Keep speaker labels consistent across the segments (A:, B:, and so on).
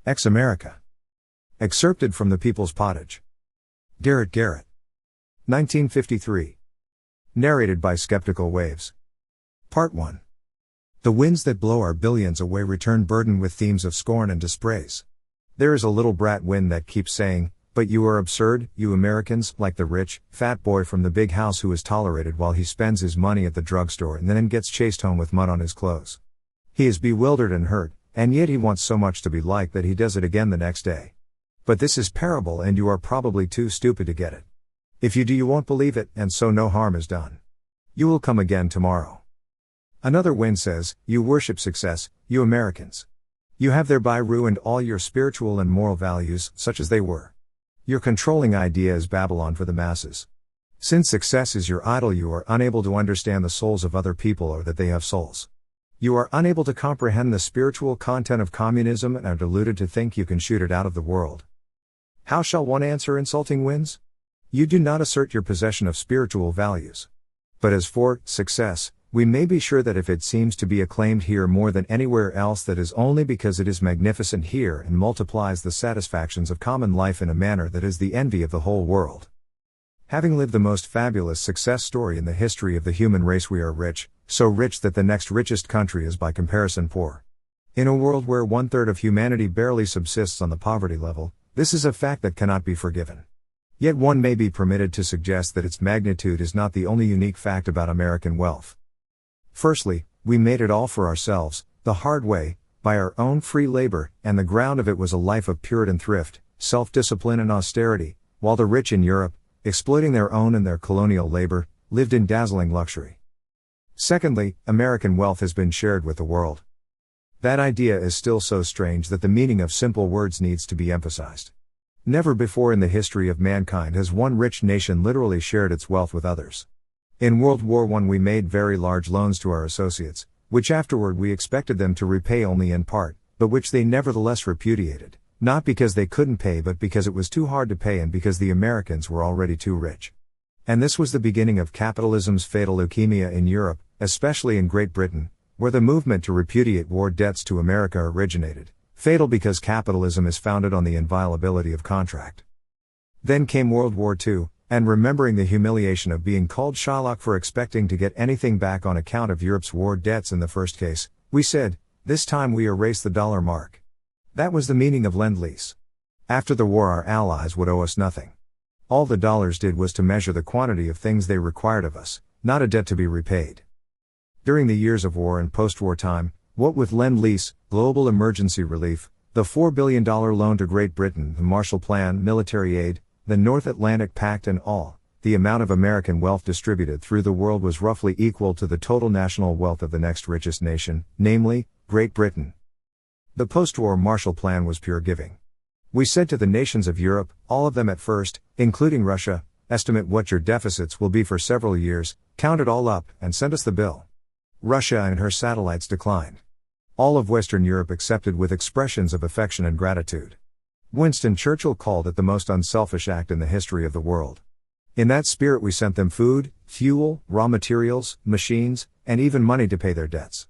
A: Ex-America. Excerpted from the People's Pottage. Garet Garrett. 1953. Narrated by Skeptical Waves. Part 1. The winds that blow our billions away return burdened with themes of scorn and dispraise. There is a little brat wind that keeps saying, "But you are absurd, you Americans," like the rich, fat boy from the big house who is tolerated while he spends his money at the drugstore and then gets chased home with mud on his clothes. He is bewildered and hurt, and yet he wants so much to be liked that he does it again the next day. But this is parable and you are probably too stupid to get it. If you do, you won't believe it, and so no harm is done. You will come again tomorrow. Another wind says, "You worship success, you Americans. You have thereby ruined all your spiritual and moral values, such as they were. Your controlling idea is Babylon for the masses. Since success is your idol, you are unable to understand the souls of other people or that they have souls. You are unable to comprehend the spiritual content of communism and are deluded to think you can shoot it out of the world." How shall one answer insulting winds? You do not assert your possession of spiritual values. But as for success, we may be sure that if it seems to be acclaimed here more than anywhere else, that is only because it is magnificent here and multiplies the satisfactions of common life in a manner that is the envy of the whole world. Having lived the most fabulous success story in the history of the human race, we are rich, so rich that the next richest country is by comparison poor. In a world where 1/3 of humanity barely subsists on the poverty level, this is a fact that cannot be forgiven. Yet one may be permitted to suggest that its magnitude is not the only unique fact about American wealth. Firstly, we made it all for ourselves, the hard way, by our own free labor, and the ground of it was a life of Puritan thrift, self-discipline and austerity, while the rich in Europe, exploiting their own and their colonial labor, lived in dazzling luxury. Secondly, American wealth has been shared with the world. That idea is still so strange that the meaning of simple words needs to be emphasized. Never before in the history of mankind has one rich nation literally shared its wealth with others. In World War I we made very large loans to our associates, which afterward we expected them to repay only in part, but which they nevertheless repudiated, not because they couldn't pay but because it was too hard to pay and because the Americans were already too rich. And this was the beginning of capitalism's fatal leukemia in Europe, especially in Great Britain, where the movement to repudiate war debts to America originated, fatal because capitalism is founded on the inviolability of contract. Then came World War II, and remembering the humiliation of being called Shylock for expecting to get anything back on account of Europe's war debts in the first case, we said, "This time we erase the dollar mark." That was the meaning of Lend-Lease. After the war our allies would owe us nothing. All the dollars did was to measure the quantity of things they required of us, not a debt to be repaid. During the years of war and post-war time, what with Lend-Lease, global emergency relief, the $4 billion loan to Great Britain, the Marshall Plan, military aid, the North Atlantic Pact and all, the amount of American wealth distributed through the world was roughly equal to the total national wealth of the next richest nation, namely, Great Britain. The post-war Marshall Plan was pure giving. We said to the nations of Europe, all of them at first, including Russia, estimate what your deficits will be for several years, count it all up, and send us the bill. Russia and her satellites declined. All of Western Europe accepted with expressions of affection and gratitude. Winston Churchill called it the most unselfish act in the history of the world. In that spirit we sent them food, fuel, raw materials, machines, and even money to pay their debts.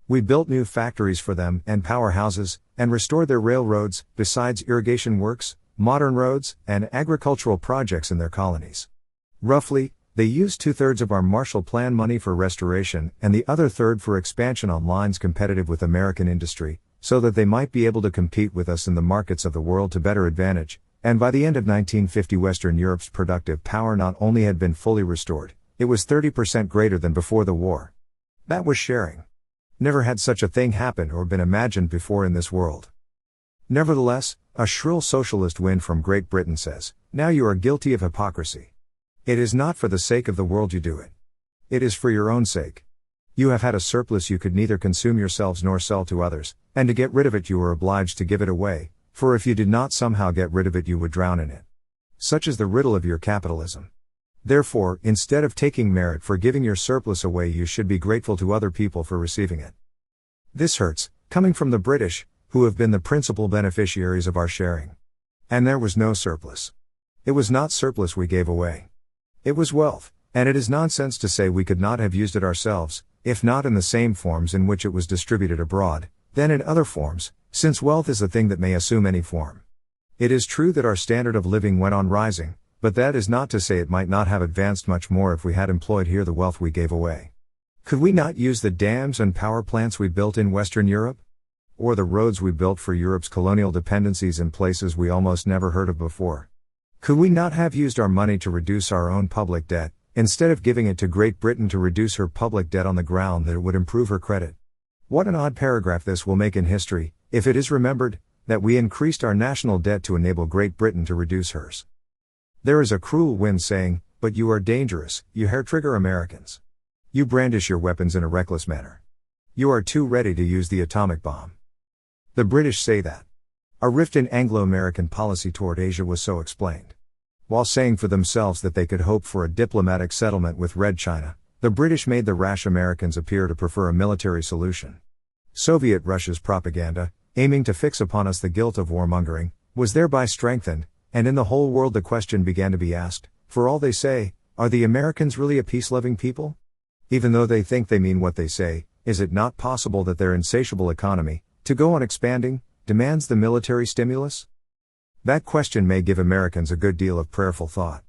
A: We built new factories for them, and powerhouses, and restored their railroads, besides irrigation works, modern roads, and agricultural projects in their colonies. Roughly, they used 2/3 of our Marshall Plan money for restoration and the other third for expansion on lines competitive with American industry, so that they might be able to compete with us in the markets of the world to better advantage, and by the end of 1950 Western Europe's productive power not only had been fully restored, it was 30% greater than before the war. That was sharing. Never had such a thing happened or been imagined before in this world. Nevertheless, a shrill socialist wind from Great Britain says, "Now you are guilty of hypocrisy. It is not for the sake of the world you do it. It is for your own sake. You have had a surplus you could neither consume yourselves nor sell to others, and to get rid of it you were obliged to give it away, for if you did not somehow get rid of it you would drown in it. Such is the riddle of your capitalism. Therefore, instead of taking merit for giving your surplus away you should be grateful to other people for receiving it." This hurts, coming from the British, who have been the principal beneficiaries of our sharing. And there was no surplus. It was not surplus we gave away. It was wealth, and it is nonsense to say we could not have used it ourselves, if not in the same forms in which it was distributed abroad, then in other forms, since wealth is a thing that may assume any form. It is true that our standard of living went on rising, but that is not to say it might not have advanced much more if we had employed here the wealth we gave away. Could we not use the dams and power plants we built in Western Europe? Or the roads we built for Europe's colonial dependencies in places we almost never heard of before? Could we not have used our money to reduce our own public debt, instead of giving it to Great Britain to reduce her public debt on the ground that it would improve her credit? What an odd paragraph this will make in history, if it is remembered, that we increased our national debt to enable Great Britain to reduce hers. There is a cruel wind saying, "But you are dangerous, you hair-trigger Americans. You brandish your weapons in a reckless manner. You are too ready to use the atomic bomb." The British say that. A rift in Anglo-American policy toward Asia was so explained. While saying for themselves that they could hope for a diplomatic settlement with Red China, the British made the rash Americans appear to prefer a military solution. Soviet Russia's propaganda, aiming to fix upon us the guilt of warmongering, was thereby strengthened, and in the whole world the question began to be asked, for all they say, are the Americans really a peace-loving people? Even though they think they mean what they say, is it not possible that their insatiable economy, to go on expanding, demands the military stimulus? That question may give Americans a good deal of prayerful thought.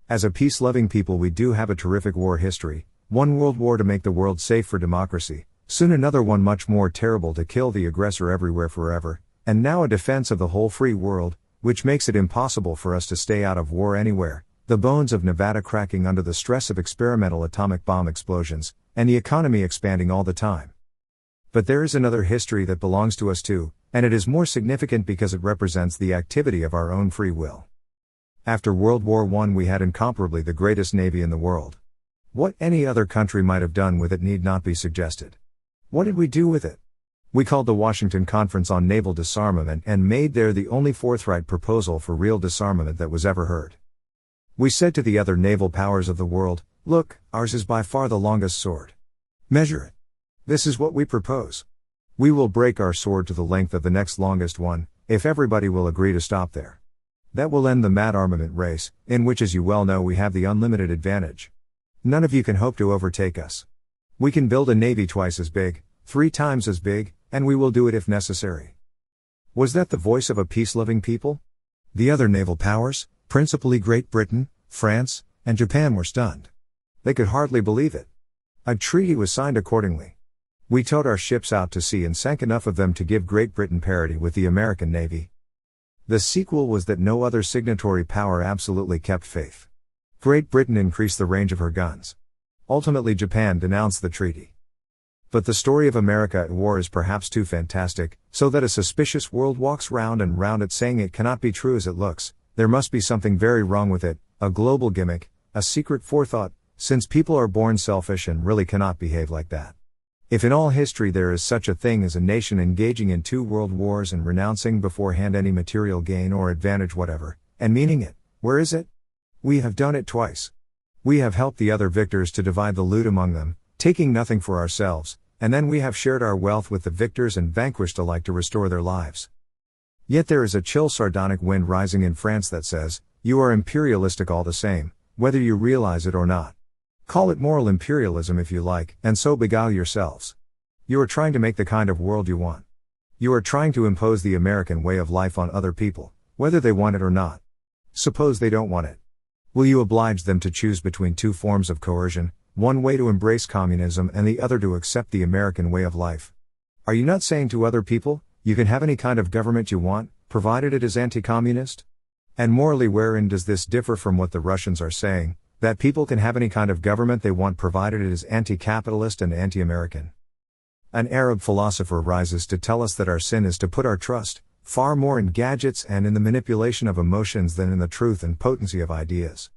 A: As a peace-loving people we do have a terrific war history, one world war to make the world safe for democracy, soon another one much more terrible to kill the aggressor everywhere forever, and now a defense of the whole free world, which makes it impossible for us to stay out of war anywhere, the bones of Nevada cracking under the stress of experimental atomic bomb explosions, and the economy expanding all the time. But there is another history that belongs to us too, and it is more significant because it represents the activity of our own free will. After World War I we had incomparably the greatest navy in the world. What any other country might have done with it need not be suggested. What did we do with it? We called the Washington Conference on Naval Disarmament and made there the only forthright proposal for real disarmament that was ever heard. We said to the other naval powers of the world, "Look, ours is by far the longest sword. Measure it. This is what we propose. We will break our sword to the length of the next longest one, if everybody will agree to stop there. That will end the mad armament race, in which as you well know we have the unlimited advantage. None of you can hope to overtake us. We can build a navy twice as big, 3 times as big, and we will do it if necessary." Was that the voice of a peace-loving people? The other naval powers, principally Great Britain, France, and Japan were stunned. They could hardly believe it. A treaty was signed accordingly. We towed our ships out to sea and sank enough of them to give Great Britain parity with the American Navy. The sequel was that no other signatory power absolutely kept faith. Great Britain increased the range of her guns. Ultimately Japan denounced the treaty. But the story of America at war is perhaps too fantastic, so that a suspicious world walks round and round it saying it cannot be true as it looks. There must be something very wrong with it, a global gimmick, a secret forethought, since people are born selfish and really cannot behave like that. If in all history there is such a thing as a nation engaging in 2 world wars and renouncing beforehand any material gain or advantage whatever, and meaning it, where is it? We have done it twice. We have helped the other victors to divide the loot among them, taking nothing for ourselves, and then we have shared our wealth with the victors and vanquished alike to restore their lives. Yet there is a chill sardonic wind rising in France that says, you are imperialistic all the same, whether you realize it or not. Call it moral imperialism if you like, and so beguile yourselves. You are trying to make the kind of world you want. You are trying to impose the American way of life on other people, whether they want it or not. Suppose they don't want it. Will you oblige them to choose between 2 forms of coercion, one way to embrace communism and the other to accept the American way of life? Are you not saying to other people, you can have any kind of government you want, provided it is anti-communist? And morally wherein does this differ from what the Russians are saying, that people can have any kind of government they want provided it is anti-capitalist and anti-American? An Arab philosopher rises to tell us that our sin is to put our trust, far more in gadgets and in the manipulation of emotions than in the truth and potency of ideas.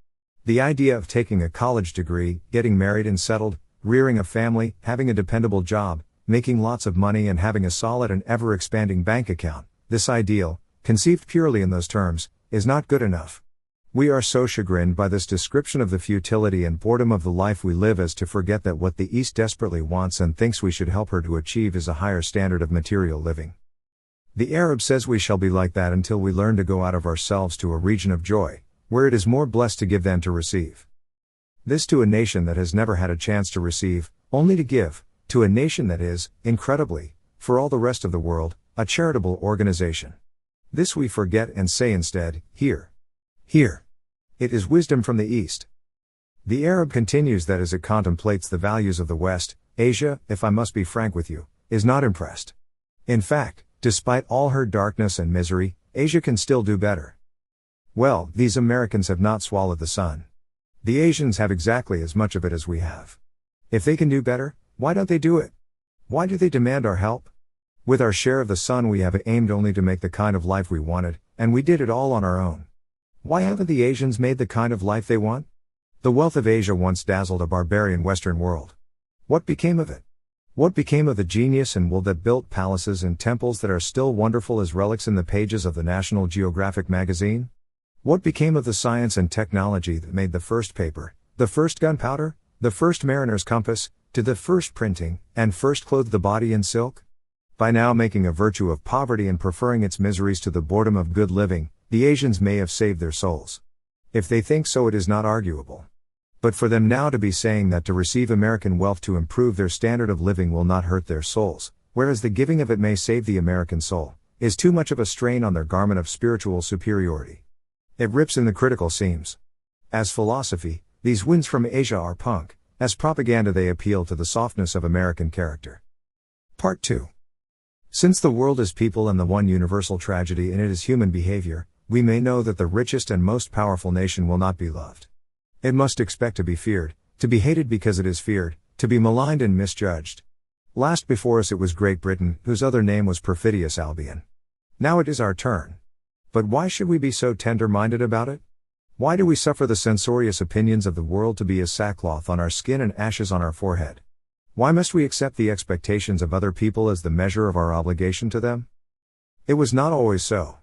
A: The idea of taking a college degree, getting married and settled, rearing a family, having a dependable job, making lots of money and having a solid and ever-expanding bank account, this ideal, conceived purely in those terms, is not good enough. We are so chagrined by this description of the futility and boredom of the life we live as to forget that what the East desperately wants and thinks we should help her to achieve is a higher standard of material living. The Arab says we shall be like that until we learn to go out of ourselves to a region of joy, where it is more blessed to give than to receive. This to a nation that has never had a chance to receive, only to give, to a nation that is, incredibly, for all the rest of the world, a charitable organization. This we forget and say instead, here. Here. It is wisdom from the East. The Arab continues that as it contemplates the values of the West, Asia, if I must be frank with you, is not impressed. In fact, despite all her darkness and misery, Asia can still do better. Well, these Americans have not swallowed the sun. The Asians have exactly as much of it as we have. If they can do better, why don't they do it? Why do they demand our help? With our share of the sun we have aimed only to make the kind of life we wanted, and we did it all on our own. Why haven't the Asians made the kind of life they want? The wealth of Asia once dazzled a barbarian Western world. What became of it? What became of the genius and will that built palaces and temples that are still wonderful as relics in the pages of the National Geographic magazine? What became of the science and technology that made the first paper, the first gunpowder, the first mariner's compass, to the first printing, and first clothed the body in silk? By now making a virtue of poverty and preferring its miseries to the boredom of good living, the Asians may have saved their souls. If they think so, it is not arguable. But for them now to be saying that to receive American wealth to improve their standard of living will not hurt their souls, whereas the giving of it may save the American soul, is too much of a strain on their garment of spiritual superiority. It rips in the critical seams. As philosophy, these winds from Asia are punk. As propaganda they appeal to the softness of American character. Part 2. Since the world is people and the one universal tragedy in it is human behavior, we may know that the richest and most powerful nation will not be loved. It must expect to be feared, to be hated because it is feared, to be maligned and misjudged. Last before us it was Great Britain, whose other name was Perfidious Albion. Now it is our turn. But why should we be so tender-minded about it? Why do we suffer the censorious opinions of the world to be as sackcloth on our skin and ashes on our forehead? Why must we accept the expectations of other people as the measure of our obligation to them? It was not always so.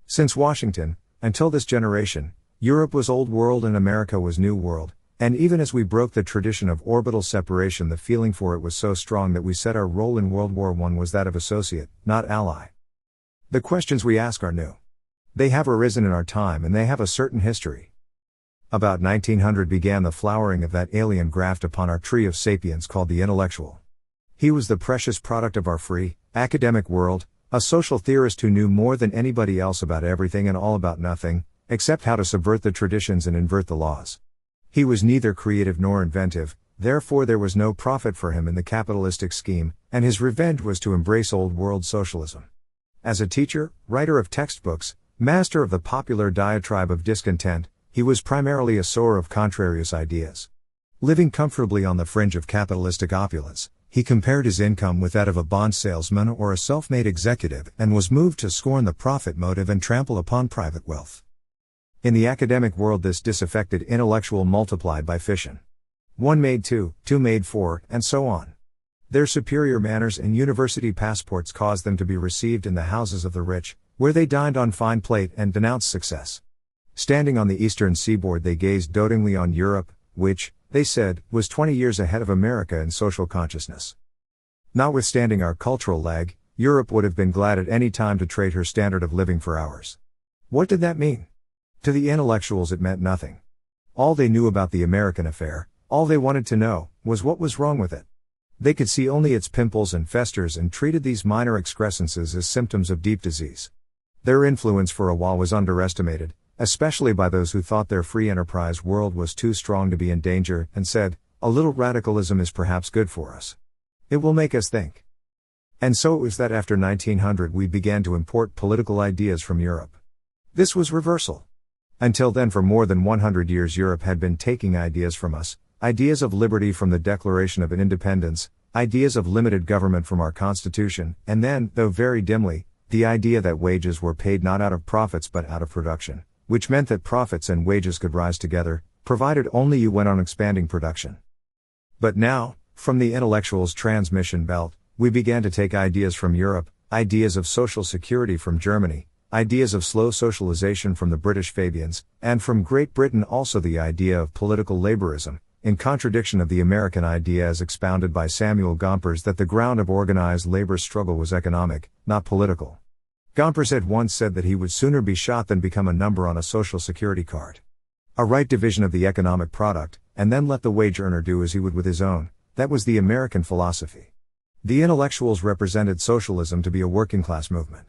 A: Since Washington, until this generation, Europe was Old World and America was New World, and even as we broke the tradition of orbital separation the feeling for it was so strong that we said our role in World War I was that of associate, not ally. The questions we ask are new. They have arisen in our time and they have a certain history. About 1900 began the flowering of that alien graft upon our tree of sapience called the intellectual. He was the precious product of our free, academic world, a social theorist who knew more than anybody else about everything and all about nothing, except how to subvert the traditions and invert the laws. He was neither creative nor inventive, therefore there was no profit for him in the capitalistic scheme, and his revenge was to embrace old world socialism. As a teacher, writer of textbooks, master of the popular diatribe of discontent, he was primarily a sower of contrarious ideas. Living comfortably on the fringe of capitalistic opulence, he compared his income with that of a bond salesman or a self-made executive and was moved to scorn the profit motive and trample upon private wealth. In the academic world this disaffected intellectual multiplied by fission. 1 made 2, 2 made 4, and so on. Their superior manners and university passports caused them to be received in the houses of the rich, where they dined on fine plate and denounced success. Standing on the eastern seaboard they gazed dotingly on Europe, which, they said, was 20 years ahead of America in social consciousness. Notwithstanding our cultural lag, Europe would have been glad at any time to trade her standard of living for ours. What did that mean? To the intellectuals it meant nothing. All they knew about the American affair, all they wanted to know, was what was wrong with it. They could see only its pimples and festers and treated these minor excrescences as symptoms of deep disease. Their influence for a while was underestimated, especially by those who thought their free enterprise world was too strong to be in danger, and said, a little radicalism is perhaps good for us. It will make us think. And so it was that after 1900 we began to import political ideas from Europe. This was reversal. Until then for more than 100 years Europe had been taking ideas from us, ideas of liberty from the Declaration of Independence, ideas of limited government from our Constitution, and then, though very dimly, the idea that wages were paid not out of profits but out of production, which meant that profits and wages could rise together, provided only you went on expanding production. But now, from the intellectuals' transmission belt, we began to take ideas from Europe, ideas of social security from Germany, ideas of slow socialization from the British Fabians, and from Great Britain also the idea of political laborism, in contradiction of the American idea as expounded by Samuel Gompers that the ground of organized labor struggle was economic, not political. Gompers had once said that he would sooner be shot than become a number on a social security card. A right division of the economic product, and then let the wage earner do as he would with his own, that was the American philosophy. The intellectuals represented socialism to be a working-class movement.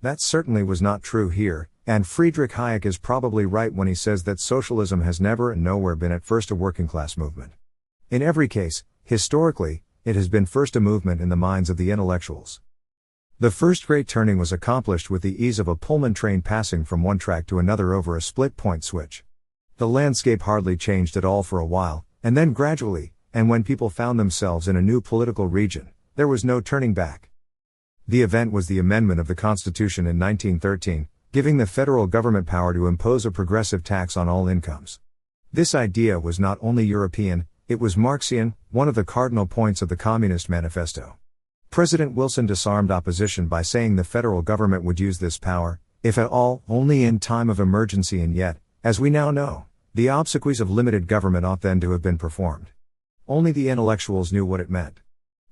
A: That certainly was not true here, and Friedrich Hayek is probably right when he says that socialism has never and nowhere been at first a working-class movement. In every case, historically, it has been first a movement in the minds of the intellectuals. The first great turning was accomplished with the ease of a Pullman train passing from one track to another over a split-point switch. The landscape hardly changed at all for a while, and then gradually, and when people found themselves in a new political region, there was no turning back. The event was the amendment of the Constitution in 1913, giving the federal government power to impose a progressive tax on all incomes. This idea was not only European, it was Marxian, one of the cardinal points of the Communist Manifesto. President Wilson disarmed opposition by saying the federal government would use this power, if at all, only in time of emergency, and yet, as we now know, the obsequies of limited government ought then to have been performed. Only the intellectuals knew what it meant.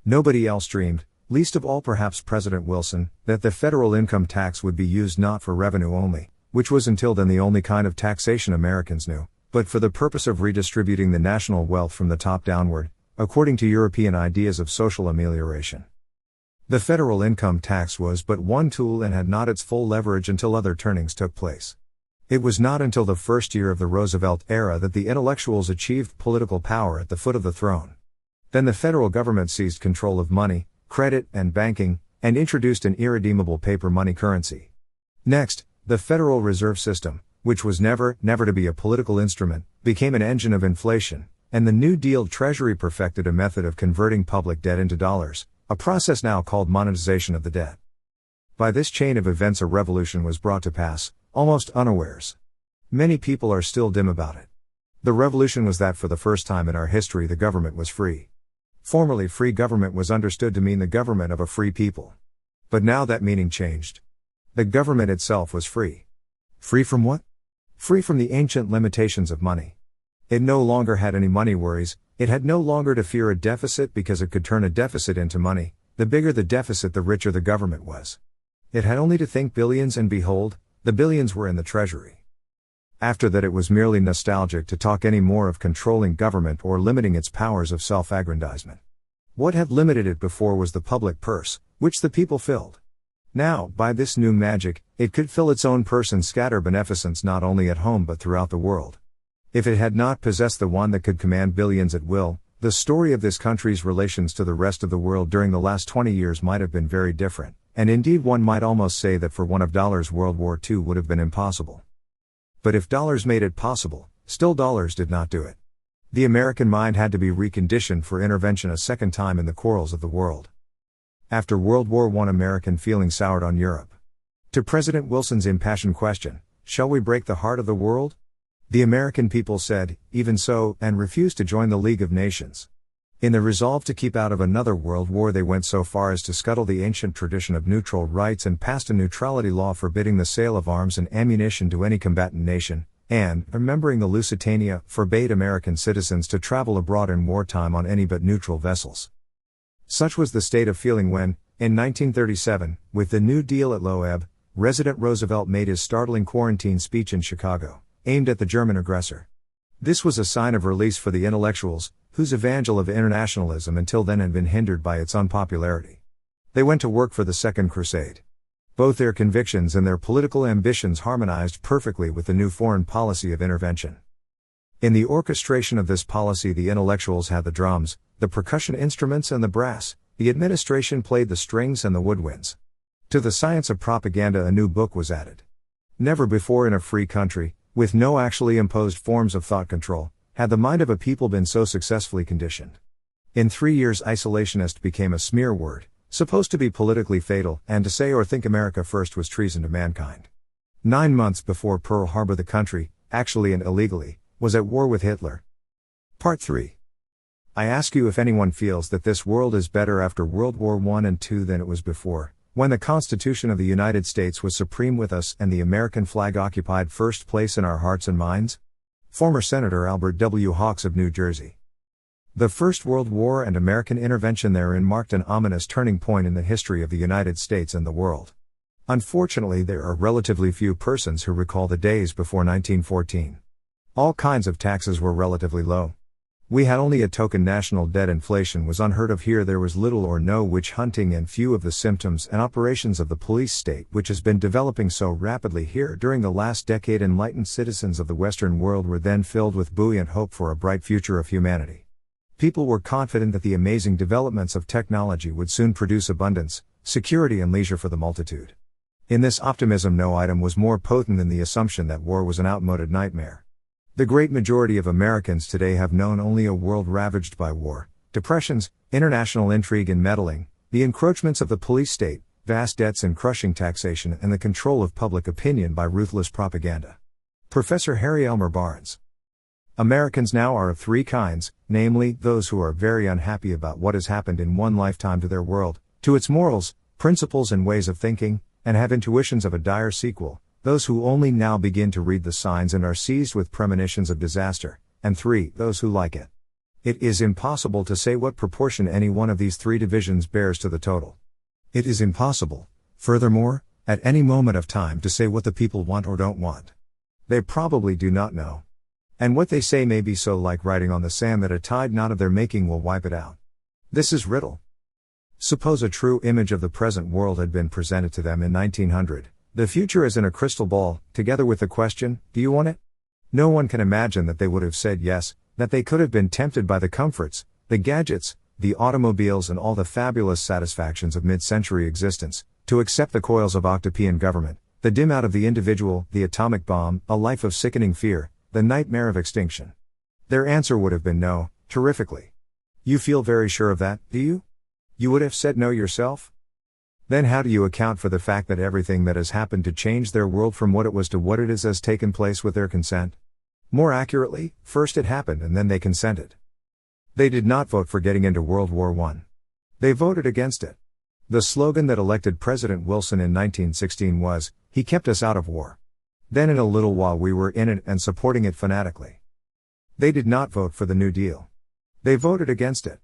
A: Nobody else dreamed, least of all perhaps President Wilson, that the federal income tax would be used not for revenue only, which was until then the only kind of taxation Americans knew, but for the purpose of redistributing the national wealth from the top downward, according to European ideas of social amelioration. The federal income tax was but one tool and had not its full leverage until other turnings took place. It was not until the first year of the Roosevelt era that the intellectuals achieved political power at the foot of the throne. Then the federal government seized control of money, credit, and banking, and introduced an irredeemable paper money currency. Next, the Federal Reserve System, which was never to be a political instrument, became an engine of inflation, and the New Deal Treasury perfected a method of converting public debt into dollars, a process now called monetization of the debt. By this chain of events a revolution was brought to pass, almost unawares. Many people are still dim about it. The revolution was that for the first time in our history the government was free. Formerly free government was understood to mean the government of a free people. But now that meaning changed. The government itself was free. Free from what? Free from the ancient limitations of money. It no longer had any money worries, it had no longer to fear a deficit because it could turn a deficit into money. The bigger the deficit the richer the government was. It had only to think billions and behold, the billions were in the treasury. After that it was merely nostalgic to talk any more of controlling government or limiting its powers of self-aggrandizement. What had limited it before was the public purse, which the people filled. Now, by this new magic, it could fill its own purse and scatter beneficence not only at home but throughout the world. If it had not possessed the one that could command billions at will, the story of this country's relations to the rest of the world during the last 20 years might have been very different, and indeed one might almost say that for one of dollars World War II would have been impossible. But if dollars made it possible, still dollars did not do it. The American mind had to be reconditioned for intervention a second time in the quarrels of the world. After World War I American feeling soured on Europe. To President Wilson's impassioned question, shall we break the heart of the world? The American people said, even so, and refused to join the League of Nations. In the resolve to keep out of another world war they went so far as to scuttle the ancient tradition of neutral rights and passed a neutrality law forbidding the sale of arms and ammunition to any combatant nation, and, remembering the Lusitania, forbade American citizens to travel abroad in wartime on any but neutral vessels. Such was the state of feeling when, in 1937, with the New Deal at low ebb, President Roosevelt made his startling quarantine speech in Chicago, aimed at the German aggressor. This was a sign of release for the intellectuals, whose evangel of internationalism until then had been hindered by its unpopularity. They went to work for the Second Crusade. Both their convictions and their political ambitions harmonized perfectly with the new foreign policy of intervention. In the orchestration of this policy the intellectuals had the drums, the percussion instruments and the brass, the administration played the strings and the woodwinds. To the science of propaganda a new book was added. Never before in a free country, with no actually imposed forms of thought control, had the mind of a people been so successfully conditioned. In 3 years isolationist became a smear word, supposed to be politically fatal, and to say or think America first was treason to mankind. 9 months before Pearl Harbor the country, actually and illegally, was at war with Hitler. Part 3. I ask you if anyone feels that this world is better after World War I and II than it was before, when the Constitution of the United States was supreme with us and the American flag occupied first place in our hearts and minds? Former Senator Albert W. Hawks of New Jersey. The First World War and American intervention therein marked an ominous turning point in the history of the United States and the world. Unfortunately, there are relatively few persons who recall the days before 1914. All kinds of taxes were relatively low. We had only a token national debt. Inflation was unheard of here. There was little or no witch hunting and few of the symptoms and operations of the police state which has been developing so rapidly here during the last decade. Enlightened citizens of the Western world were then filled with buoyant hope for a bright future of humanity. People were confident that the amazing developments of technology would soon produce abundance, security and leisure for the multitude. In this optimism no item was more potent than the assumption that war was an outmoded nightmare. The great majority of Americans today have known only a world ravaged by war, depressions, international intrigue and meddling, the encroachments of the police state, vast debts and crushing taxation and the control of public opinion by ruthless propaganda. Professor Harry Elmer Barnes. Americans now are of three kinds, namely, those who are very unhappy about what has happened in one lifetime to their world, to its morals, principles and ways of thinking, and have intuitions of a dire sequel, those who only now begin to read the signs and are seized with premonitions of disaster, and 3, those who like it. It is impossible to say what proportion any one of these three divisions bears to the total. It is impossible, furthermore, at any moment of time to say what the people want or don't want. They probably do not know. And what they say may be so like writing on the sand that a tide not of their making will wipe it out. This is riddle. Suppose a true image of the present world had been presented to them in 1900. The future is in a crystal ball, together with the question, do you want it? No one can imagine that they would have said yes, that they could have been tempted by the comforts, the gadgets, the automobiles and all the fabulous satisfactions of mid-century existence, to accept the coils of octopian government, the dim out of the individual, the atomic bomb, a life of sickening fear, the nightmare of extinction. Their answer would have been no, terrifically. You feel very sure of that, do you? You would have said no yourself? Then how do you account for the fact that everything that has happened to change their world from what it was to what it is has taken place with their consent? More accurately, first it happened and then they consented. They did not vote for getting into World War I. They voted against it. The slogan that elected President Wilson in 1916 was, "He kept us out of war." Then in a little while we were in it and supporting it fanatically. They did not vote for the New Deal. They voted against it.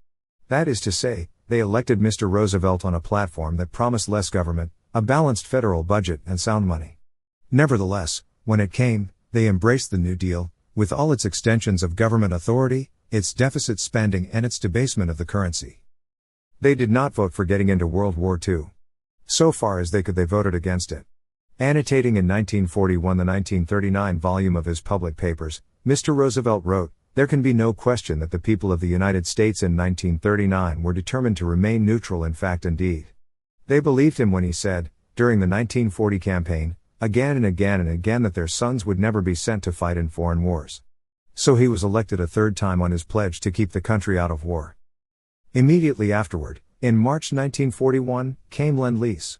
A: That is to say, they elected Mr. Roosevelt on a platform that promised less government, a balanced federal budget and sound money. Nevertheless, when it came, they embraced the New Deal, with all its extensions of government authority, its deficit spending and its debasement of the currency. They did not vote for getting into World War II. So far as they could, they voted against it. Annotating in 1941 the 1939 volume of his public papers, Mr. Roosevelt wrote, "There can be no question that the people of the United States in 1939 were determined to remain neutral in fact and deed." They believed him when he said, during the 1940 campaign, again and again and again that their sons would never be sent to fight in foreign wars. So he was elected a third time on his pledge to keep the country out of war. Immediately afterward, in March 1941, came Lend-Lease.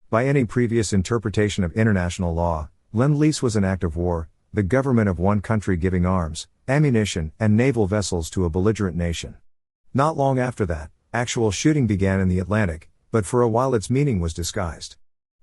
A: By any previous interpretation of international law, Lend-Lease was an act of war, the government of one country giving arms, ammunition, and naval vessels to a belligerent nation. Not long after that, actual shooting began in the Atlantic, but for a while its meaning was disguised.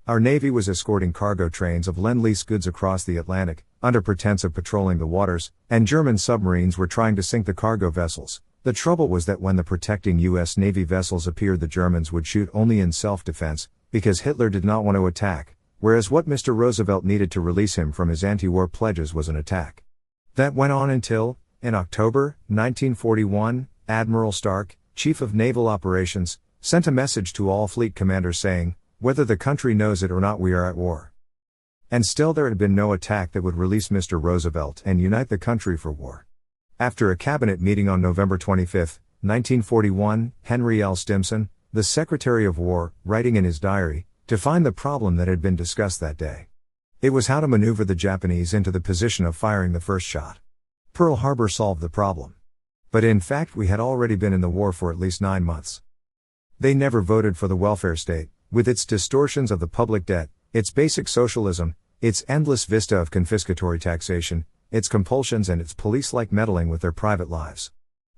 A: Our Navy was escorting cargo trains of Lend-Lease goods across the Atlantic, under pretense of patrolling the waters, and German submarines were trying to sink the cargo vessels. The trouble was that when the protecting U.S. Navy vessels appeared, the Germans would shoot only in self-defense, because Hitler did not want to attack, whereas what Mr. Roosevelt needed to release him from his anti-war pledges was an attack. That went on until, in October 1941, Admiral Stark, Chief of Naval Operations, sent a message to all fleet commanders saying, "Whether the country knows it or not, we are at war." And still there had been no attack that would release Mr. Roosevelt and unite the country for war. After a cabinet meeting on November 25, 1941, Henry L. Stimson, the Secretary of War, writing in his diary, defined the problem that had been discussed that day. It was how to maneuver the Japanese into the position of firing the first shot. Pearl Harbor solved the problem. But in fact we had already been in the war for at least 9 months. They never voted for the welfare state, with its distortions of the public debt, its basic socialism, its endless vista of confiscatory taxation, its compulsions and its police-like meddling with their private lives.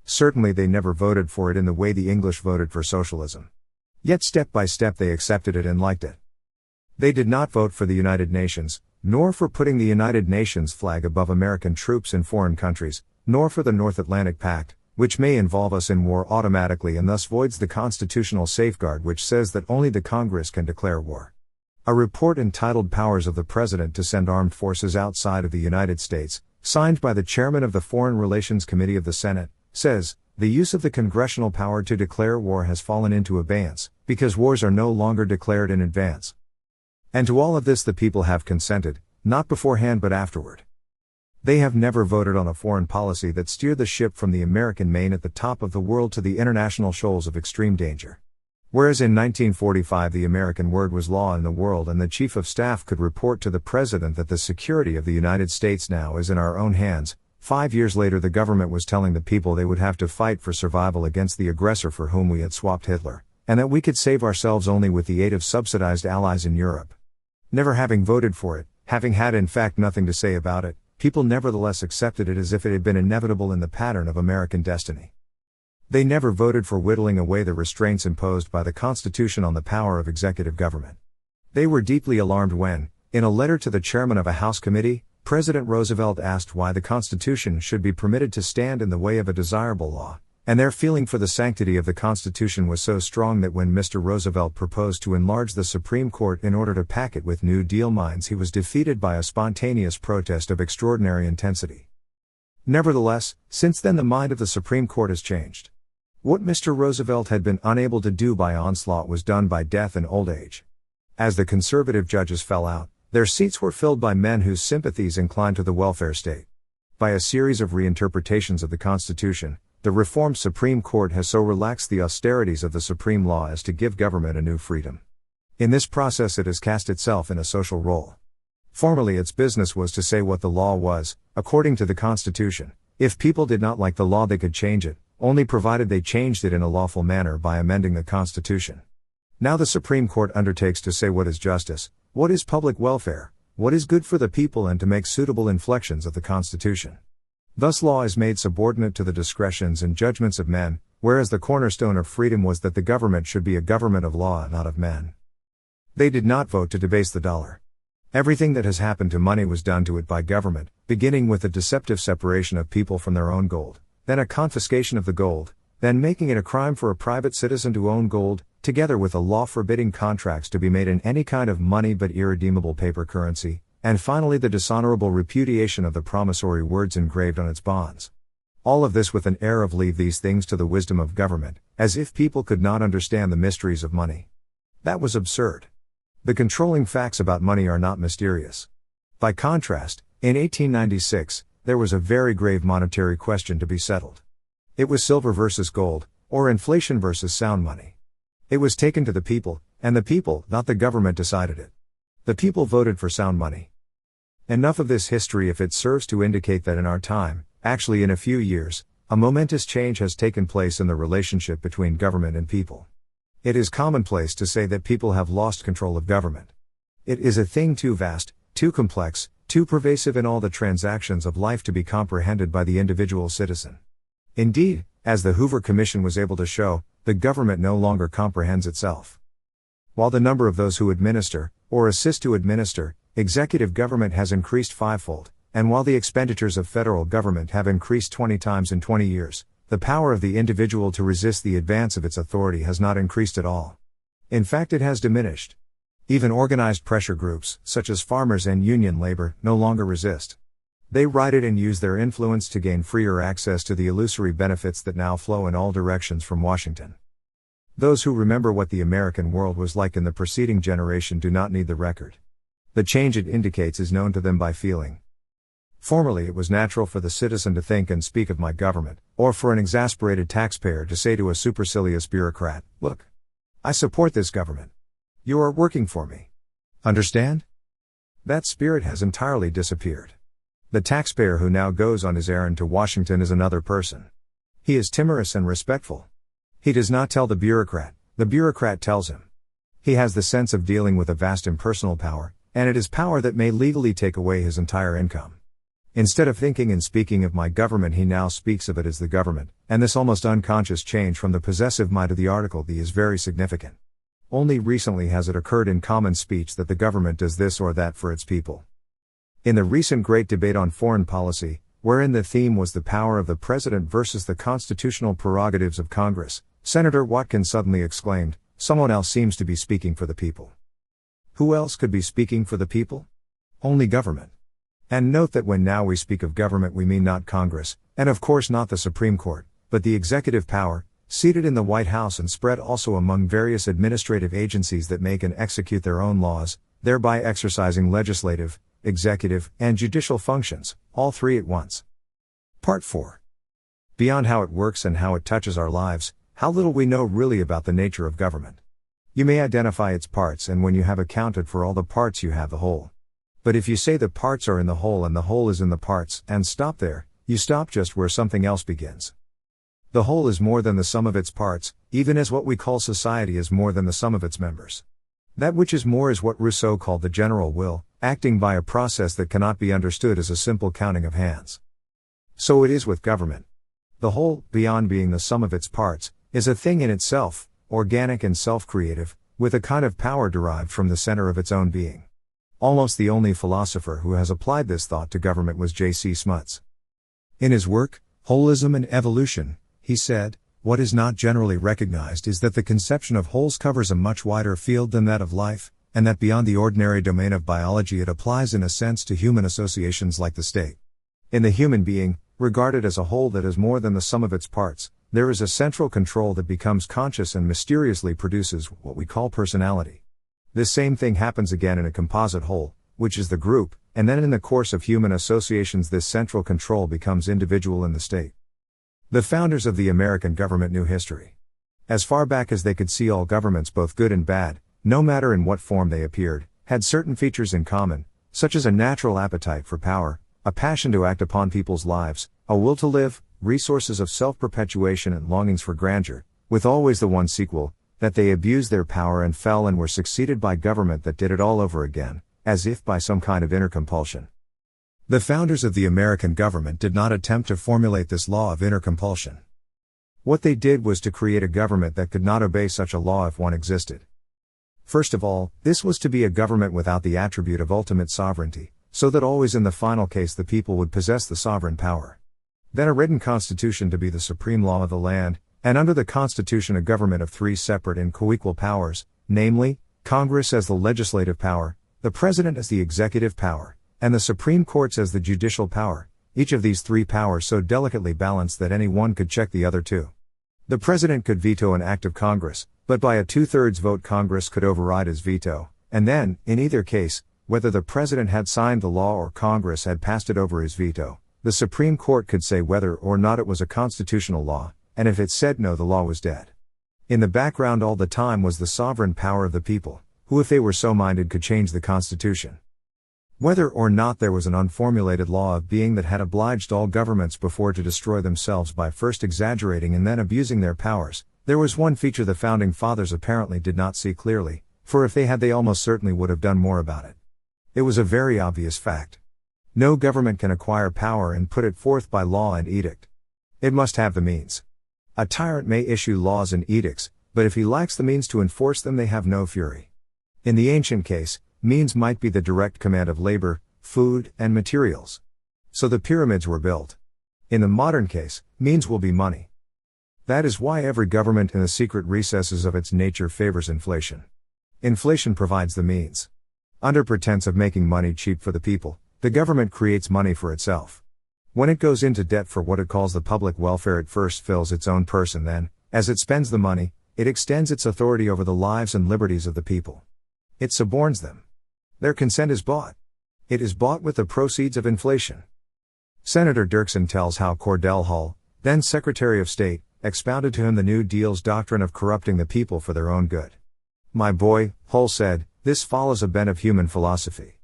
A: Certainly they never voted for it in the way the English voted for socialism. Yet step by step they accepted it and liked it. They did not vote for the United Nations, nor for putting the United Nations flag above American troops in foreign countries, nor for the North Atlantic Pact, which may involve us in war automatically and thus voids the constitutional safeguard which says that only the Congress can declare war. A report entitled Powers of the President to Send Armed Forces Outside of the United States, signed by the chairman of the Foreign Relations Committee of the Senate, says, the use of the congressional power to declare war has fallen into abeyance, because wars are no longer declared in advance. And to all of this the people have consented, not beforehand but afterward. They have never voted on a foreign policy that steered the ship from the American main at the top of the world to the international shoals of extreme danger. Whereas in 1945 the American word was law in the world and the Chief of Staff could report to the President that the security of the United States now is in our own hands, 5 years later the government was telling the people they would have to fight for survival against the aggressor for whom we had swapped Hitler, and that we could save ourselves only with the aid of subsidized allies in Europe. Never having voted for it, having had in fact nothing to say about it, people nevertheless accepted it as if it had been inevitable in the pattern of American destiny. They never voted for whittling away the restraints imposed by the Constitution on the power of executive government. They were deeply alarmed when, in a letter to the chairman of a House committee, President Roosevelt asked why the Constitution should be permitted to stand in the way of a desirable law, and their feeling for the sanctity of the Constitution was so strong that when Mr. Roosevelt proposed to enlarge the Supreme Court in order to pack it with New Deal minds, he was defeated by a spontaneous protest of extraordinary intensity. Nevertheless, since then the mind of the Supreme Court has changed. What Mr. Roosevelt had been unable to do by onslaught was done by death and old age. As the conservative judges fell out, their seats were filled by men whose sympathies inclined to the welfare state. By a series of reinterpretations of the Constitution, the reformed Supreme Court has so relaxed the austerities of the supreme law as to give government a new freedom. In this process it has cast itself in a social role. Formerly its business was to say what the law was, according to the Constitution. If people did not like the law they could change it, only provided they changed it in a lawful manner by amending the Constitution. Now the Supreme Court undertakes to say what is justice, what is public welfare, what is good for the people, and to make suitable inflections of the Constitution. Thus law is made subordinate to the discretions and judgments of men, whereas the cornerstone of freedom was that the government should be a government of law, not of men. They did not vote to debase the dollar. Everything that has happened to money was done to it by government, beginning with the deceptive separation of people from their own gold, then a confiscation of the gold, then making it a crime for a private citizen to own gold, together with a law forbidding contracts to be made in any kind of money but irredeemable paper currency, and finally the dishonorable repudiation of the promissory words engraved on its bonds. All of this with an air of leave these things to the wisdom of government, as if people could not understand the mysteries of money. That was absurd. The controlling facts about money are not mysterious. By contrast, in 1896, there was a very grave monetary question to be settled. It was silver versus gold, or inflation versus sound money. It was taken to the people, and the people, not the government, decided it. The people voted for sound money. Enough of this history if it serves to indicate that in our time, actually in a few years, a momentous change has taken place in the relationship between government and people. It is commonplace to say that people have lost control of government. It is a thing too vast, too complex, too pervasive in all the transactions of life to be comprehended by the individual citizen. Indeed, as the Hoover Commission was able to show, the government no longer comprehends itself. While the number of those who administer, or assist to administer, executive government has increased fivefold, and while the expenditures of federal government have increased 20 times in 20 years, the power of the individual to resist the advance of its authority has not increased at all. In fact, it has diminished. Even organized pressure groups, such as farmers and union labor, no longer resist. They ride it and use their influence to gain freer access to the illusory benefits that now flow in all directions from Washington. Those who remember what the American world was like in the preceding generation do not need the record. The change it indicates is known to them by feeling. Formerly it was natural for the citizen to think and speak of my government, or for an exasperated taxpayer to say to a supercilious bureaucrat, "Look, I support this government. You are working for me. Understand?" That spirit has entirely disappeared. The taxpayer who now goes on his errand to Washington is another person. He is timorous and respectful. He does not tell the bureaucrat tells him. He has the sense of dealing with a vast impersonal power, and it is power that may legally take away his entire income. Instead of thinking and speaking of my government, he now speaks of it as the government, and this almost unconscious change from the possessive my to the article the is very significant. Only recently has it occurred in common speech that the government does this or that for its people. In the recent great debate on foreign policy, wherein the theme was the power of the president versus the constitutional prerogatives of Congress, Senator Watkins suddenly exclaimed, "Someone else seems to be speaking for the people." Who else could be speaking for the people? Only government. And note that when now we speak of government we mean not Congress, and of course not the Supreme Court, but the executive power, seated in the White House and spread also among various administrative agencies that make and execute their own laws, thereby exercising legislative, executive, and judicial functions, all three at once. Part 4. Beyond how it works and how it touches our lives, how little we know really about the nature of government. You may identify its parts, and when you have accounted for all the parts you have the whole. But if you say the parts are in the whole and the whole is in the parts, and stop there, you stop just where something else begins. The whole is more than the sum of its parts, even as what we call society is more than the sum of its members. That which is more is what Rousseau called the general will, acting by a process that cannot be understood as a simple counting of hands. So it is with government. The whole, beyond being the sum of its parts, is a thing in itself, organic and self-creative, with a kind of power derived from the center of its own being. Almost the only philosopher who has applied this thought to government was J.C. Smuts. In his work, Holism and Evolution, he said, "What is not generally recognized is that the conception of wholes covers a much wider field than that of life, and that beyond the ordinary domain of biology it applies in a sense to human associations like the state. In the human being, regarded as a whole that is more than the sum of its parts, there is a central control that becomes conscious and mysteriously produces what we call personality. This same thing happens again in a composite whole, which is the group, and then in the course of human associations this central control becomes individual in the state." The founders of the American government knew history. As far back as they could see, all governments, both good and bad, no matter in what form they appeared, had certain features in common, such as a natural appetite for power, a passion to act upon people's lives, a will to live, resources of self-perpetuation and longings for grandeur, with always the one sequel, that they abused their power and fell and were succeeded by government that did it all over again, as if by some kind of inner compulsion. The founders of the American government did not attempt to formulate this law of inner compulsion. What they did was to create a government that could not obey such a law if one existed. First of all, this was to be a government without the attribute of ultimate sovereignty, so that always in the final case the people would possess the sovereign power. Then a written constitution to be the supreme law of the land, and under the constitution a government of three separate and co-equal powers, namely, Congress as the legislative power, the President as the executive power, and the Supreme Courts as the judicial power, each of these three powers so delicately balanced that any one could check the other two. The President could veto an act of Congress, but by a 2/3 vote Congress could override his veto, and then, in either case, whether the President had signed the law or Congress had passed it over his veto, the Supreme Court could say whether or not it was a constitutional law, and if it said no, the law was dead. In the background all the time was the sovereign power of the people, who if they were so minded could change the Constitution. Whether or not there was an unformulated law of being that had obliged all governments before to destroy themselves by first exaggerating and then abusing their powers, there was one feature the founding fathers apparently did not see clearly, for if they had they almost certainly would have done more about it. It was a very obvious fact. No government can acquire power and put it forth by law and edict. It must have the means. A tyrant may issue laws and edicts, but if he lacks the means to enforce them they have no fury. In the ancient case, means might be the direct command of labor, food, and materials. So the pyramids were built. In the modern case, means will be money. That is why every government in the secret recesses of its nature favors inflation. Inflation provides the means. Under pretense of making money cheap for the people, the government creates money for itself. When it goes into debt for what it calls the public welfare, it first fills its own purse and then, as it spends the money, it extends its authority over the lives and liberties of the people. It suborns them. Their consent is bought. It is bought with the proceeds of inflation. Senator Dirksen tells how Cordell Hull, then Secretary of State, expounded to him the New Deal's doctrine of corrupting the people for their own good. "My boy," Hull said, "this follows a bent of human philosophy.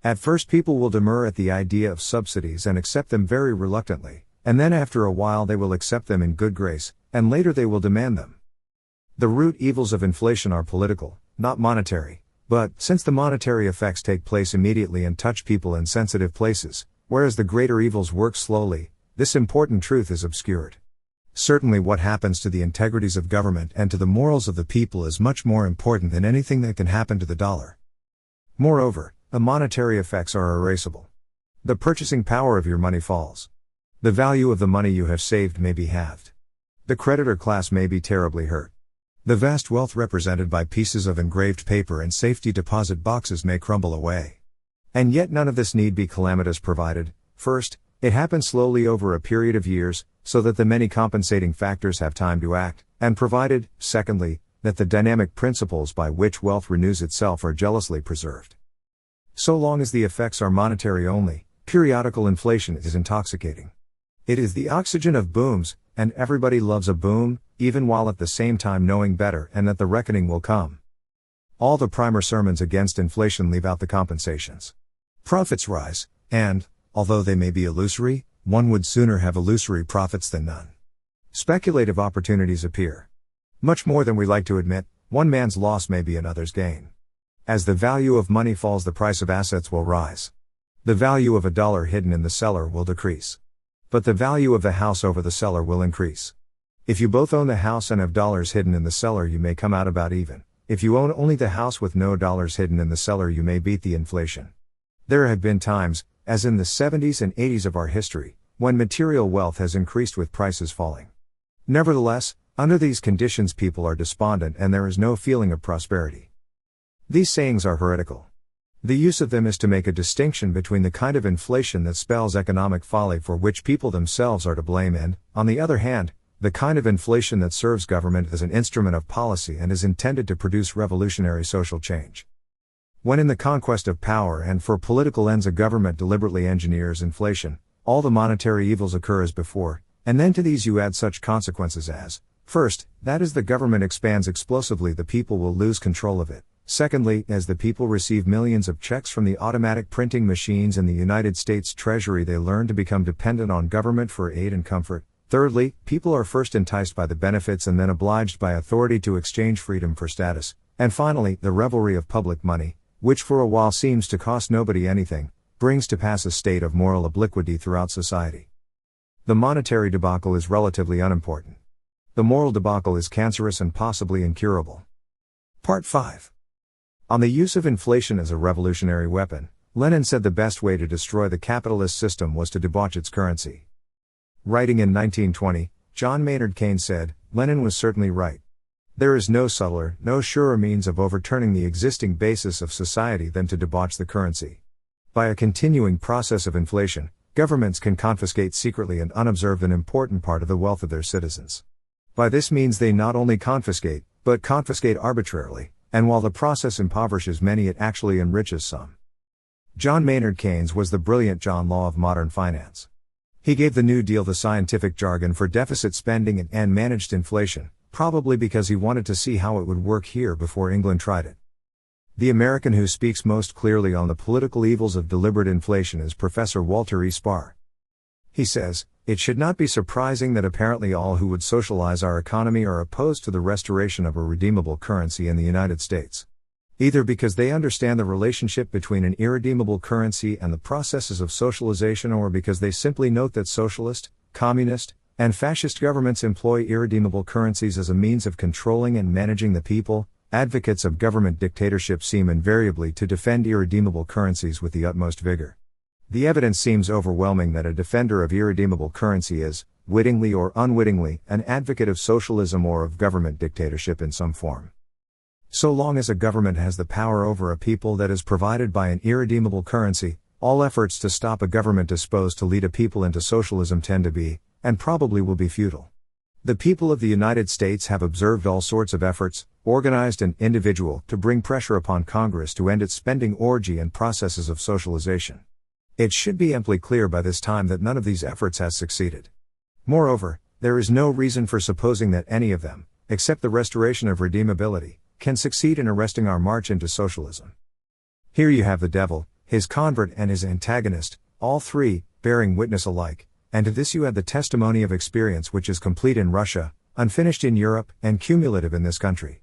A: At first people will demur at the idea of subsidies and accept them very reluctantly, and then after a while they will accept them in good grace, and later they will demand them. The root evils of inflation are political, not monetary. But, since the monetary effects take place immediately and touch people in sensitive places, whereas the greater evils work slowly, this important truth is obscured. Certainly what happens to the integrities of government and to the morals of the people is much more important than anything that can happen to the dollar. Moreover, the monetary effects are erasable. The purchasing power of your money falls. The value of the money you have saved may be halved. The creditor class may be terribly hurt. The vast wealth represented by pieces of engraved paper and safety deposit boxes may crumble away. And yet none of this need be calamitous provided, first, it happens slowly over a period of years, so that the many compensating factors have time to act, and provided, secondly, that the dynamic principles by which wealth renews itself are jealously preserved. So long as the effects are monetary only, periodical inflation is intoxicating. It is the oxygen of booms, and everybody loves a boom, even while at the same time knowing better and that the reckoning will come. All the primer sermons against inflation leave out the compensations. Profits rise, and, although they may be illusory, one would sooner have illusory profits than none. Speculative opportunities appear. Much more than we like to admit, one man's loss may be another's gain. As the value of money falls, the price of assets will rise. The value of $1 hidden in the cellar will decrease. But the value of the house over the cellar will increase. If you both own the house and have dollars hidden in the cellar, you may come out about even. If you own only the house with no dollars hidden in the cellar, you may beat the inflation. There have been times, as in the 70s and 80s of our history, when material wealth has increased with prices falling. Nevertheless, under these conditions people are despondent and there is no feeling of prosperity. These sayings are heretical. The use of them is to make a distinction between the kind of inflation that spells economic folly for which people themselves are to blame and, on the other hand, the kind of inflation that serves government as an instrument of policy and is intended to produce revolutionary social change. When in the conquest of power and for political ends a government deliberately engineers inflation, all the monetary evils occur as before, and then to these you add such consequences as, first, that as the government expands explosively the people will lose control of it. Secondly, as the people receive millions of checks from the automatic printing machines in the United States Treasury, they learn to become dependent on government for aid and comfort. Thirdly, people are first enticed by the benefits and then obliged by authority to exchange freedom for status. And finally, the revelry of public money, which for a while seems to cost nobody anything, brings to pass a state of moral obliquity throughout society. The monetary debacle is relatively unimportant. The moral debacle is cancerous and possibly incurable. Part 5. On the use of inflation as a revolutionary weapon, Lenin said the best way to destroy the capitalist system was to debauch its currency. Writing in 1920, John Maynard Keynes said, "Lenin was certainly right. There is no subtler, no surer means of overturning the existing basis of society than to debauch the currency. By a continuing process of inflation, governments can confiscate secretly and unobserved an important part of the wealth of their citizens. By this means they not only confiscate, but confiscate arbitrarily, and while the process impoverishes many, it actually enriches some." John Maynard Keynes was the brilliant John Law of modern finance. He gave the New Deal the scientific jargon for deficit spending and managed inflation, probably because he wanted to see how it would work here before England tried it. The American who speaks most clearly on the political evils of deliberate inflation is Professor Walter E. Sparr. He says, "It should not be surprising that apparently all who would socialize our economy are opposed to the restoration of a redeemable currency in the United States. Either because they understand the relationship between an irredeemable currency and the processes of socialization, or because they simply note that socialist, communist, and fascist governments employ irredeemable currencies as a means of controlling and managing the people. Advocates of government dictatorship seem invariably to defend irredeemable currencies with the utmost vigor. The evidence seems overwhelming that a defender of irredeemable currency is, wittingly or unwittingly, an advocate of socialism or of government dictatorship in some form. So long as a government has the power over a people that is provided by an irredeemable currency, all efforts to stop a government disposed to lead a people into socialism tend to be, and probably will be, futile. The people of the United States have observed all sorts of efforts, organized and individual, to bring pressure upon Congress to end its spending orgy and processes of socialization. It should be amply clear by this time that none of these efforts has succeeded. Moreover, there is no reason for supposing that any of them, except the restoration of redeemability, can succeed in arresting our march into socialism. Here you have the devil, his convert and his antagonist, all three, bearing witness alike, and to this you add the testimony of experience which is complete in Russia, unfinished in Europe, and cumulative in this country.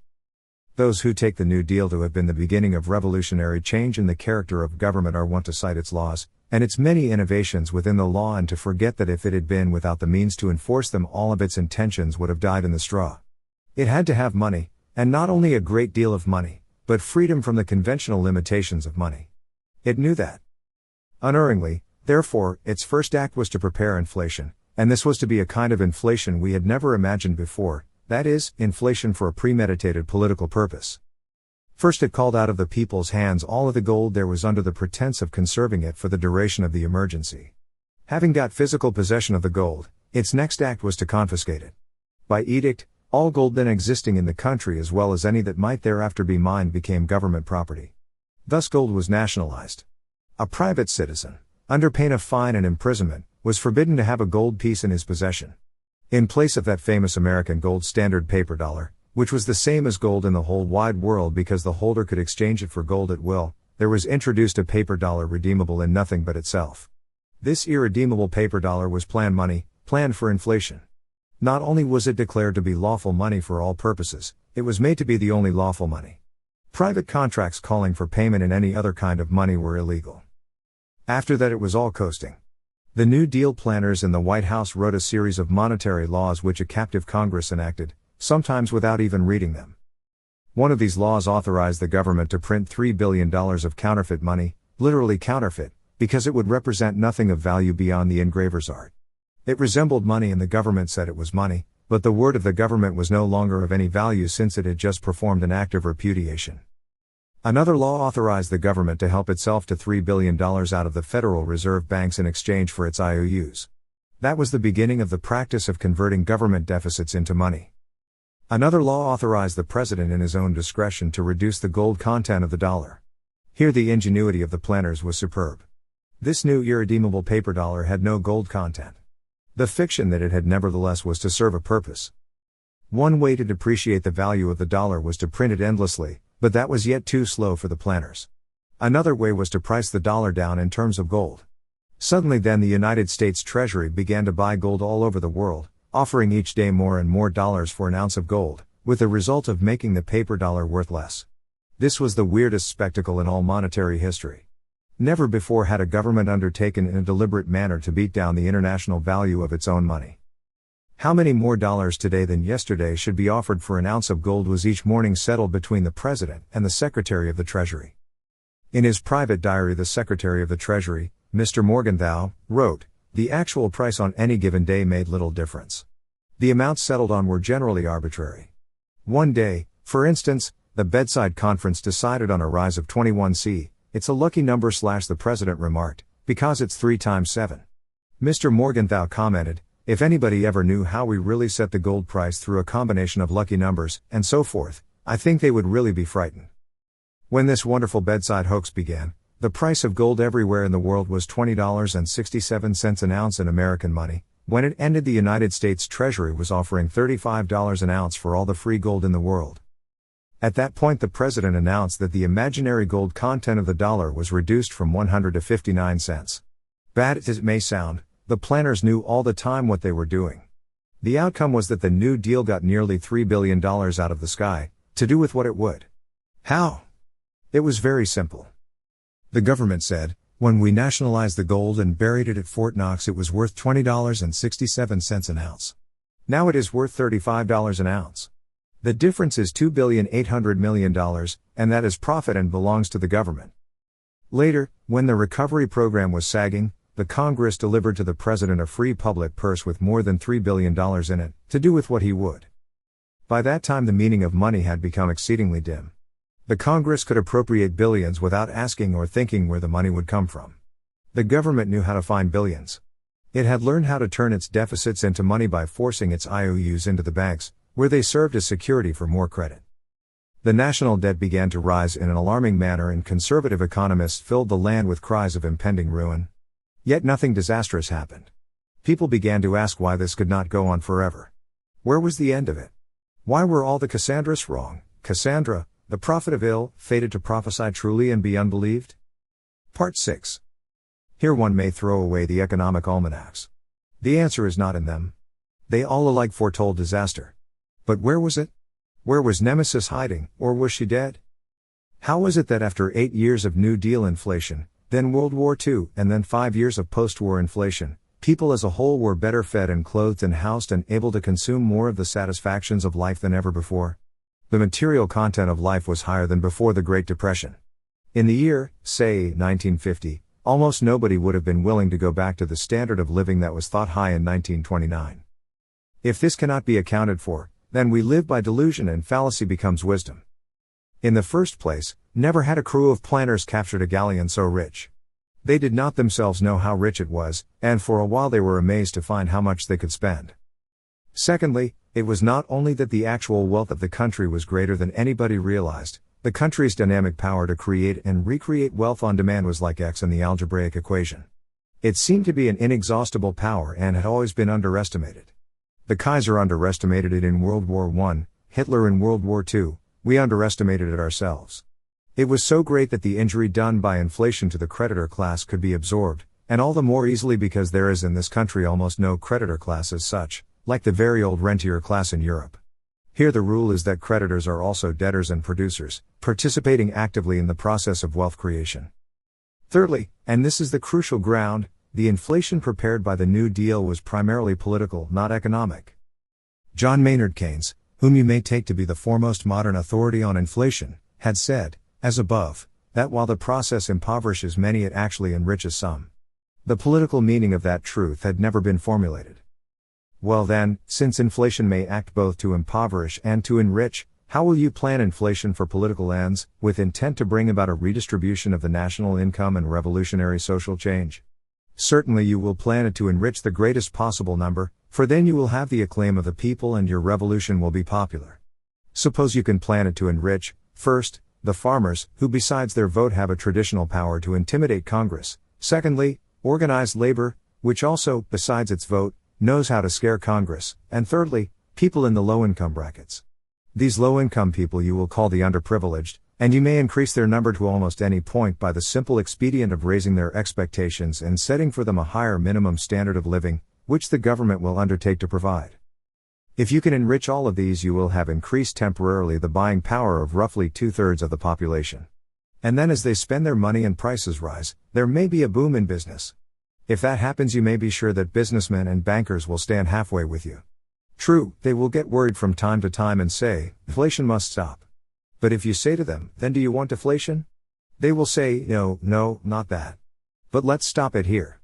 A: Those who take the New Deal to have been the beginning of revolutionary change in the character of government are wont to cite its laws, and its many innovations within the law, and to forget that if it had been without the means to enforce them, all of its intentions would have died in the straw. It had to have money, and not only a great deal of money, but freedom from the conventional limitations of money. It knew that. Unerringly, therefore, its first act was to prepare inflation, and this was to be a kind of inflation we had never imagined before, that is, inflation for a premeditated political purpose. First it called out of the people's hands all of the gold there was under the pretense of conserving it for the duration of the emergency. Having got physical possession of the gold, Its next act was to confiscate it. By edict, all gold then existing in the country as well as any that might thereafter be mined became government property. Thus gold was nationalized. A private citizen, under pain of fine and imprisonment, was forbidden to have a gold piece in his possession. In place of that famous American gold standard paper dollar, which was the same as gold in the whole wide world because the holder could exchange it for gold at will, there was introduced a paper dollar redeemable in nothing but itself. This irredeemable paper dollar was planned money, planned for inflation. Not only was it declared to be lawful money for all purposes, it was made to be the only lawful money. Private contracts calling for payment in any other kind of money were illegal. After that it was all coasting. The New Deal planners in the White House wrote a series of monetary laws which a captive Congress enacted, sometimes without even reading them. One of these laws authorized the government to print $3 billion of counterfeit money, literally counterfeit, because it would represent nothing of value beyond the engraver's art. It resembled money and the government said it was money, but the word of the government was no longer of any value since it had just performed an act of repudiation. Another law authorized the government to help itself to $3 billion out of the Federal Reserve banks in exchange for its IOUs. That was the beginning of the practice of converting government deficits into money. Another law authorized the president in his own discretion to reduce the gold content of the dollar. Here the ingenuity of the planners was superb. This new irredeemable paper dollar had no gold content. The fiction that it had nevertheless was to serve a purpose. One way to depreciate the value of the dollar was to print it endlessly, but that was yet too slow for the planners. Another way was to price the dollar down in terms of gold. Suddenly then the United States Treasury began to buy gold all over the world, offering each day more and more dollars for an ounce of gold, with the result of making the paper dollar worth less. This was the weirdest spectacle in all monetary history. Never before had a government undertaken in a deliberate manner to beat down the international value of its own money. How many more dollars today than yesterday should be offered for an ounce of gold was each morning settled between the President and the Secretary of the Treasury. In his private diary the Secretary of the Treasury, Mr. Morgenthau, wrote, "The actual price on any given day made little difference. The amounts settled on were generally arbitrary. One day, for instance, the Bedside Conference decided on a rise of 21c, it's a lucky number / the President remarked, because it's 3 times 7. Mr. Morgenthau commented, if anybody ever knew how we really set the gold price through a combination of lucky numbers, and so forth, I think they would really be frightened. When this wonderful bedside hoax began, the price of gold everywhere in the world was $20.67 an ounce in American money. When it ended the United States Treasury was offering $35 an ounce for all the free gold in the world. At that point the President announced that the imaginary gold content of the dollar was reduced from 100 to 59 cents. Bad as it may sound, the planners knew all the time what they were doing. The outcome was that the New Deal got nearly $3 billion out of the sky, to do with what it would. How? It was very simple. The government said, when we nationalized the gold and buried it at Fort Knox it was worth $20.67 an ounce. Now it is worth $35 an ounce. The difference is $2,800,000,000, and that is profit and belongs to the government. Later, when the recovery program was sagging, the Congress delivered to the President a free public purse with more than $3 billion in it, to do with what he would. By that time the meaning of money had become exceedingly dim. The Congress could appropriate billions without asking or thinking where the money would come from. The government knew how to find billions. It had learned how to turn its deficits into money by forcing its IOUs into the banks, where they served as security for more credit. The national debt began to rise in an alarming manner and conservative economists filled the land with cries of impending ruin. Yet nothing disastrous happened. People began to ask why this could not go on forever. Where was the end of it? Why were all the Cassandras wrong? Cassandra, the prophet of ill, fated to prophesy truly and be unbelieved? Part 6. Here one may throw away the economic almanacs. The answer is not in them. They all alike foretold disaster. But where was it? Where was Nemesis hiding, or was she dead? How was it that after 8 years of New Deal inflation, then World War II, and then 5 years of post-war inflation, people as a whole were better fed and clothed and housed and able to consume more of the satisfactions of life than ever before? The material content of life was higher than before the Great Depression. In the year, say, 1950, almost nobody would have been willing to go back to the standard of living that was thought high in 1929. If this cannot be accounted for, then we live by delusion and fallacy becomes wisdom. In the first place, never had a crew of planners captured a galleon so rich. They did not themselves know how rich it was, and for a while they were amazed to find how much they could spend. Secondly, it was not only that the actual wealth of the country was greater than anybody realized, the country's dynamic power to create and recreate wealth on demand was like X in the algebraic equation. It seemed to be an inexhaustible power and had always been underestimated. The Kaiser underestimated it in World War I, Hitler in World War II, we underestimated it ourselves. It was so great that the injury done by inflation to the creditor class could be absorbed, and all the more easily because there is in this country almost no creditor class as such, like the very old rentier class in Europe. Here the rule is that creditors are also debtors and producers, participating actively in the process of wealth creation. Thirdly, and this is the crucial ground, the inflation prepared by the New Deal was primarily political, not economic. John Maynard Keynes, whom you may take to be the foremost modern authority on inflation, had said, as above, that while the process impoverishes many it actually enriches some. The political meaning of that truth had never been formulated. Well then, since inflation may act both to impoverish and to enrich, how will you plan inflation for political ends, with intent to bring about a redistribution of the national income and revolutionary social change? Certainly you will plan it to enrich the greatest possible number, for then you will have the acclaim of the people and your revolution will be popular. Suppose you can plan it to enrich, first, the farmers, who besides their vote have a traditional power to intimidate Congress; secondly, organized labor, which also, besides its vote, knows how to scare Congress; and thirdly, people in the low-income brackets. These low-income people you will call the underprivileged, and you may increase their number to almost any point by the simple expedient of raising their expectations and setting for them a higher minimum standard of living, which the government will undertake to provide. If you can enrich all of these you will have increased temporarily the buying power of roughly 2/3 of the population. And then as they spend their money and prices rise, there may be a boom in business. If that happens you may be sure that businessmen and bankers will stand halfway with you. True, they will get worried from time to time and say, inflation must stop. But if you say to them, then do you want deflation? They will say, no, not that. But let's stop it here.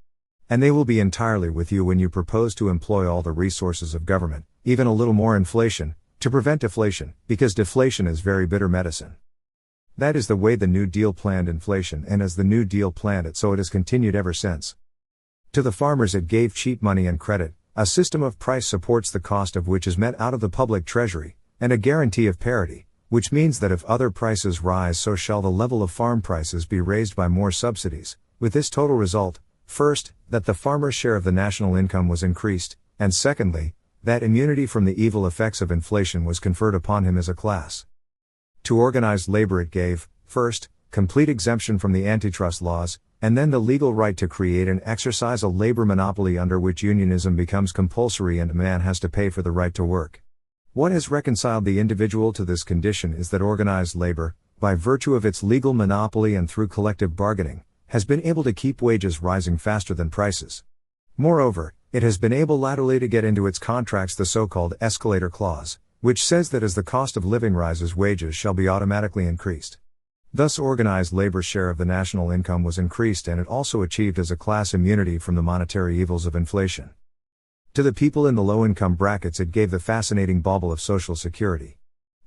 A: And they will be entirely with you when you propose to employ all the resources of government, even a little more inflation, to prevent deflation, because deflation is very bitter medicine. That is the way the New Deal planned inflation, and as the New Deal planned it, so it has continued ever since. To the farmers it gave cheap money and credit, a system of price supports the cost of which is met out of the public treasury, and a guarantee of parity, which means that if other prices rise so shall the level of farm prices be raised by more subsidies, with this total result, first, that the farmer's share of the national income was increased, and secondly, that immunity from the evil effects of inflation was conferred upon him as a class. To organized labor it gave, first, complete exemption from the antitrust laws, and then the legal right to create and exercise a labor monopoly under which unionism becomes compulsory and a man has to pay for the right to work. What has reconciled the individual to this condition is that organized labor, by virtue of its legal monopoly and through collective bargaining, has been able to keep wages rising faster than prices. Moreover, it has been able laterally to get into its contracts the so-called escalator clause, which says that as the cost of living rises wages shall be automatically increased. Thus organized labor's share of the national income was increased and it also achieved as a class immunity from the monetary evils of inflation. To the people in the low-income brackets it gave the fascinating bauble of Social Security.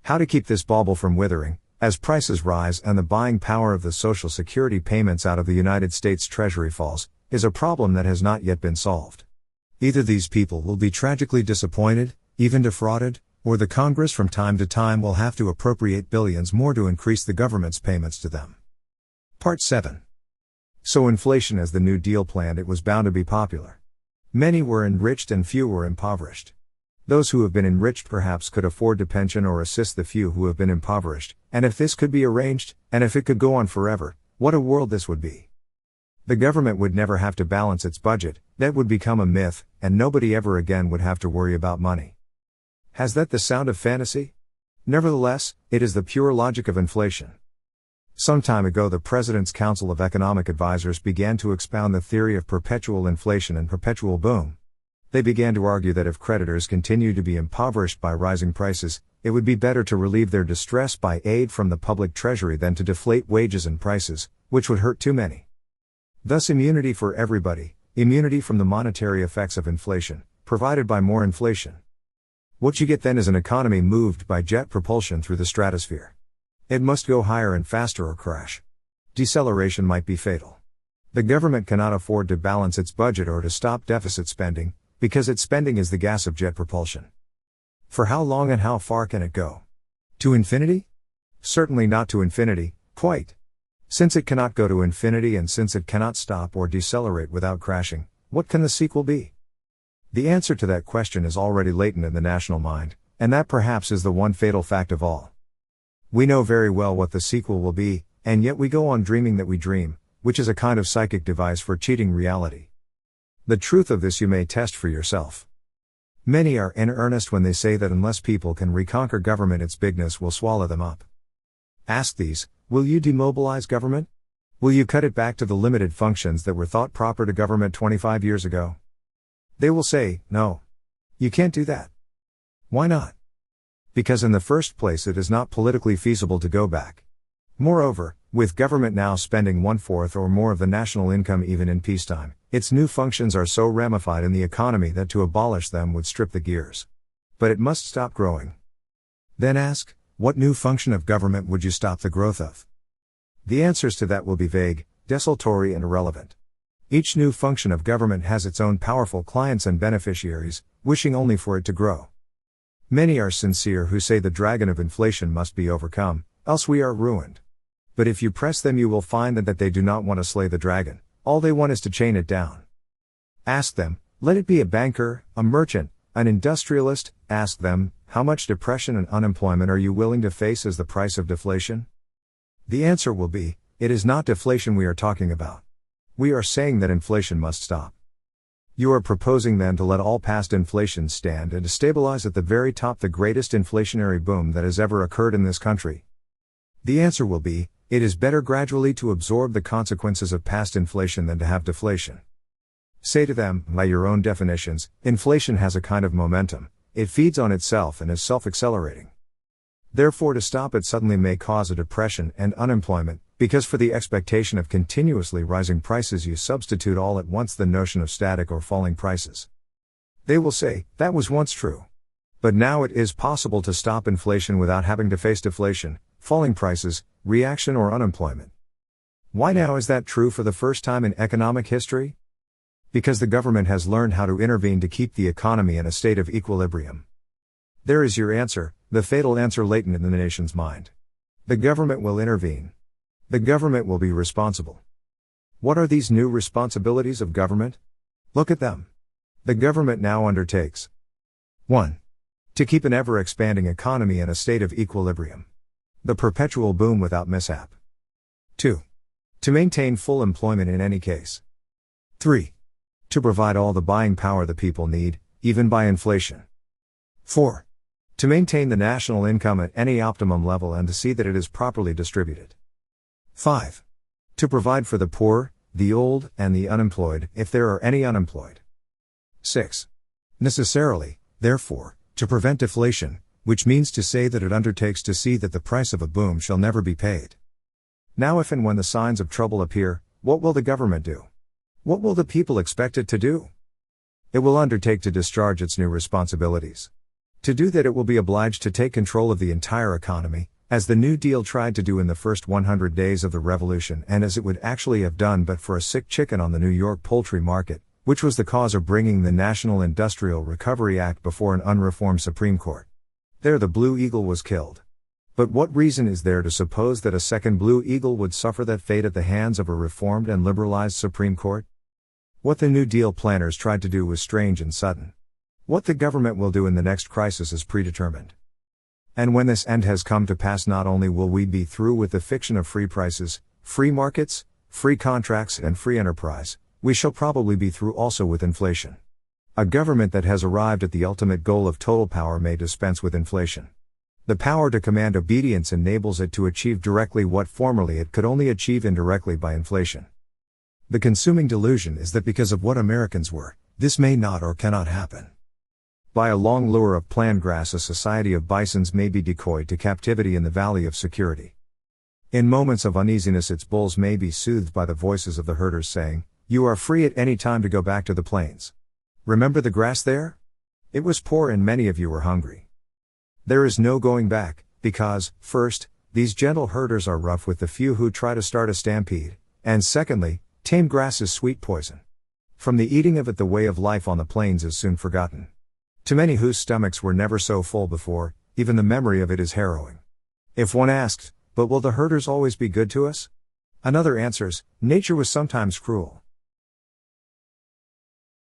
A: How to keep this bauble from withering, as prices rise and the buying power of the Social Security payments out of the United States Treasury falls, is a problem that has not yet been solved. Either these people will be tragically disappointed, even defrauded, or the Congress from time to time will have to appropriate billions more to increase the government's payments to them. Part 7. So inflation as the New Deal planned it was bound to be popular. Many were enriched and few were impoverished. Those who have been enriched perhaps could afford to pension or assist the few who have been impoverished, and if this could be arranged, and if it could go on forever, what a world this would be. The government would never have to balance its budget, that would become a myth, and nobody ever again would have to worry about money. Has that the sound of fantasy? Nevertheless, it is the pure logic of inflation. Some time ago the President's Council of Economic Advisers began to expound the theory of perpetual inflation and perpetual boom. They began to argue that if creditors continue to be impoverished by rising prices, it would be better to relieve their distress by aid from the public treasury than to deflate wages and prices, which would hurt too many. Thus immunity for everybody, immunity from the monetary effects of inflation, provided by more inflation. What you get then is an economy moved by jet propulsion through the stratosphere. It must go higher and faster or crash. Deceleration might be fatal. The government cannot afford to balance its budget or to stop deficit spending, because its spending is the gas of jet propulsion. For how long and how far can it go? To infinity? Certainly not to infinity, quite. Since it cannot go to infinity and since it cannot stop or decelerate without crashing, what can the sequel be? The answer to that question is already latent in the national mind, and that perhaps is the one fatal fact of all. We know very well what the sequel will be, and yet we go on dreaming that we dream, which is a kind of psychic device for cheating reality. The truth of this you may test for yourself. Many are in earnest when they say that unless people can reconquer government, its bigness will swallow them up. Ask these, will you demobilize government? Will you cut it back to the limited functions that were thought proper to government 25 years ago? They will say, no. You can't do that. Why not? Because in the first place it is not politically feasible to go back. Moreover, with government now spending 1/4 or more of the national income even in peacetime, its new functions are so ramified in the economy that to abolish them would strip the gears. But it must stop growing. Then ask, what new function of government would you stop the growth of? The answers to that will be vague, desultory and irrelevant. Each new function of government has its own powerful clients and beneficiaries, wishing only for it to grow. Many are sincere who say the dragon of inflation must be overcome, else we are ruined. But if you press them you will find that they do not want to slay the dragon, all they want is to chain it down. Ask them, let it be a banker, a merchant, an industrialist, ask them, how much depression and unemployment are you willing to face as the price of deflation? The answer will be, it is not deflation we are talking about. We are saying that inflation must stop. You are proposing then to let all past inflation stand and to stabilize at the very top the greatest inflationary boom that has ever occurred in this country. The answer will be, it is better gradually to absorb the consequences of past inflation than to have deflation. Say to them, by your own definitions, inflation has a kind of momentum, it feeds on itself and is self-accelerating. Therefore to stop it suddenly may cause a depression and unemployment, because for the expectation of continuously rising prices you substitute all at once the notion of static or falling prices. They will say, that was once true. But now it is possible to stop inflation without having to face deflation, falling prices, reaction or unemployment. Why now is that true for the first time in economic history? Because the government has learned how to intervene to keep the economy in a state of equilibrium. There is your answer, the fatal answer latent in the nation's mind. The government will intervene. The government will be responsible. What are these new responsibilities of government? Look at them. The government now undertakes 1. To keep an ever-expanding economy in a state of equilibrium. The perpetual boom without mishap. 2. To maintain full employment in any case. 3. To provide all the buying power the people need, even by inflation. 4. To maintain the national income at any optimum level and to see that it is properly distributed. 5. To provide for the poor, the old, and the unemployed, if there are any unemployed. 6. Necessarily, therefore, to prevent deflation, which means to say that it undertakes to see that the price of a boom shall never be paid. Now if and when the signs of trouble appear, what will the government do? What will the people expect it to do? It will undertake to discharge its new responsibilities. To do that it will be obliged to take control of the entire economy, as the New Deal tried to do in the first 100 days of the revolution and as it would actually have done but for a sick chicken on the New York poultry market, which was the cause of bringing the National Industrial Recovery Act before an unreformed Supreme Court. There the Blue Eagle was killed. But what reason is there to suppose that a second Blue Eagle would suffer that fate at the hands of a reformed and liberalized Supreme Court? What the New Deal planners tried to do was strange and sudden. What the government will do in the next crisis is predetermined. And when this end has come to pass, not only will we be through with the fiction of free prices, free markets, free contracts and free enterprise, we shall probably be through also with inflation. A government that has arrived at the ultimate goal of total power may dispense with inflation. The power to command obedience enables it to achieve directly what formerly it could only achieve indirectly by inflation. The consuming delusion is that because of what Americans were, this may not or cannot happen. By a long lure of planned grass a society of bisons may be decoyed to captivity in the valley of security. In moments of uneasiness its bulls may be soothed by the voices of the herders saying, "You are free at any time to go back to the plains. Remember the grass there? It was poor and many of you were hungry." There is no going back, because, first, these gentle herders are rough with the few who try to start a stampede, and secondly, Tame grass is sweet poison. From the eating of it, the way of life on the plains is soon forgotten. To many whose stomachs were never so full before, even the memory of it is harrowing. If one asked, but will the herders always be good to us? Another answers, nature was sometimes cruel.